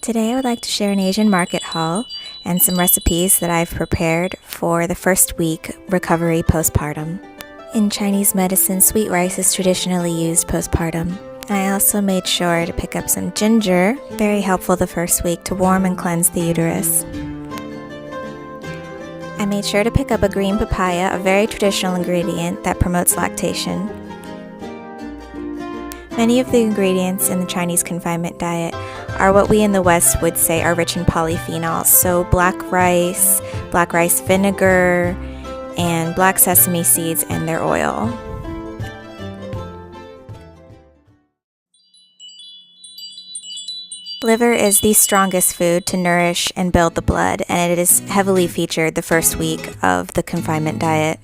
Today I would like to share an Asian market haul and some recipes that I've prepared for the first week recovery postpartum. In Chinese medicine, sweet rice is traditionally used postpartum. And I also made sure to pick up some ginger, very helpful the first week to warm and cleanse the uterus. I made sure to pick up a green papaya, a very traditional ingredient that promotes lactation. Many of the ingredients in the Chinese confinement diet are what we in the West would say are rich in polyphenols, so black rice vinegar, and black sesame seeds and their oil. Liver is the strongest food to nourish and build the blood, and it is heavily featured the first week of the confinement diet.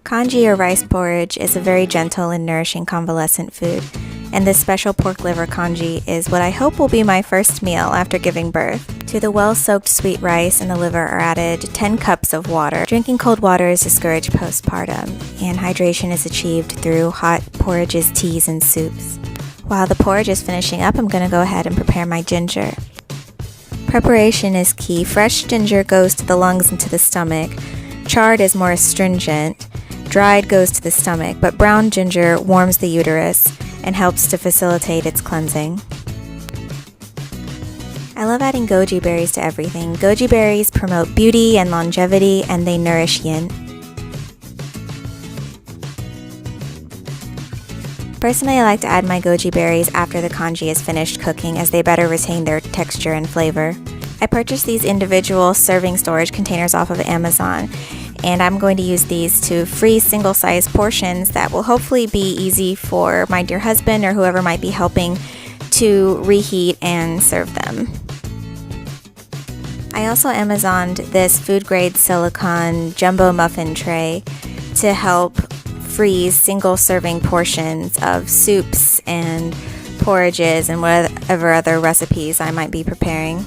Congee or rice porridge is a very gentle and nourishing convalescent food, and this special pork liver congee is what I hope will be my first meal after giving birth. To the well-soaked sweet rice and the liver are added 10 cups of water. Drinking cold water is discouraged postpartum, and hydration is achieved through hot porridges, teas, and soups. While the porridge is finishing up, I'm going to go ahead and prepare my ginger. Preparation is key. Fresh ginger goes to the lungs and to the stomach. Charred is more astringent. Dried goes to the stomach, but brown ginger warms the uterus and helps to facilitate its cleansing. I love adding goji berries to everything. Goji berries promote beauty and longevity, and they nourish yin. Personally, I like to add my goji berries after the congee is finished cooking, as they better retain their texture and flavor. I purchased these individual serving storage containers off of Amazon, and I'm going to use these to freeze single-sized portions that will hopefully be easy for my dear husband or whoever might be helping to reheat and serve them. I also Amazoned this food-grade silicone jumbo muffin tray to help freeze single-serving portions of soups and porridges and whatever other recipes I might be preparing.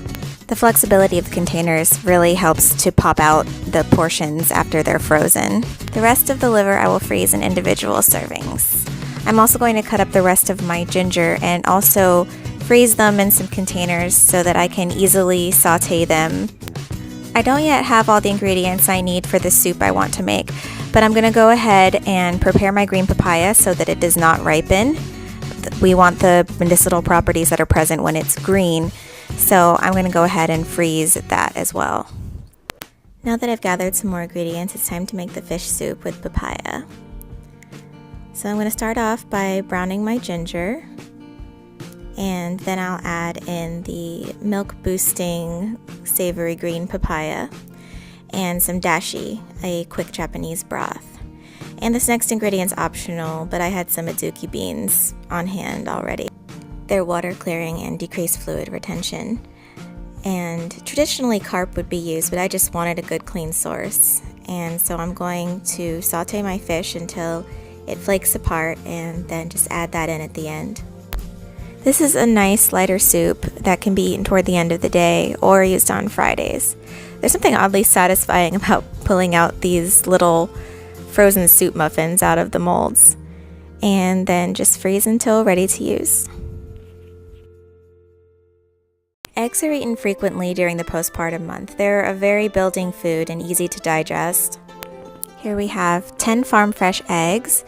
The flexibility of the containers really helps to pop out the portions after they're frozen. The rest of the liver I will freeze in individual servings. I'm also going to cut up the rest of my ginger and also freeze them in some containers so that I can easily saute them. I don't yet have all the ingredients I need for the soup I want to make, but I'm going to go ahead and prepare my green papaya so that it does not ripen. We want the medicinal properties that are present when it's green, so I'm going to go ahead and freeze that as well. Now that I've gathered some more ingredients, it's time to make the fish soup with papaya. So I'm going to start off by browning my ginger, and then I'll add in the milk boosting savory green papaya and some dashi, a quick Japanese broth. And this next ingredient's optional, but I had some adzuki beans on hand already. They're water clearing and decrease fluid retention. And traditionally carp would be used, but I just wanted a good clean source. And so I'm going to saute my fish until it flakes apart and then just add that in at the end. This is a nice lighter soup that can be eaten toward the end of the day or used on Fridays. There's something oddly satisfying about pulling out these little frozen soup muffins out of the molds and then just freeze until ready to use. Eggs are eaten frequently during the postpartum month. They're a very building food and easy to digest. Here we have 10 farm fresh eggs,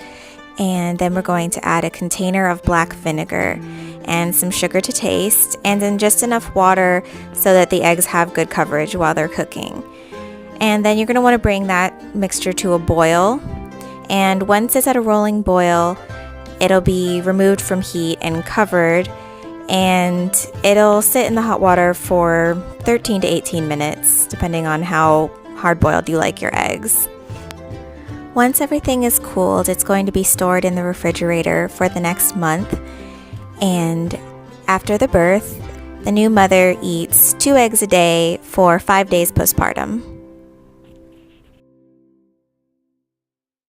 and then we're going to add a container of black vinegar and some sugar to taste, and then just enough water so that the eggs have good coverage while they're cooking. And then you're going to want to bring that mixture to a boil, and once it's at a rolling boil, it'll be removed from heat and covered, and it'll sit in the hot water for 13 to 18 minutes, depending on how hard-boiled you like your eggs. Once everything is cooled, it's going to be stored in the refrigerator for the next month, and after the birth, the new mother eats 2 eggs a day for 5 days postpartum.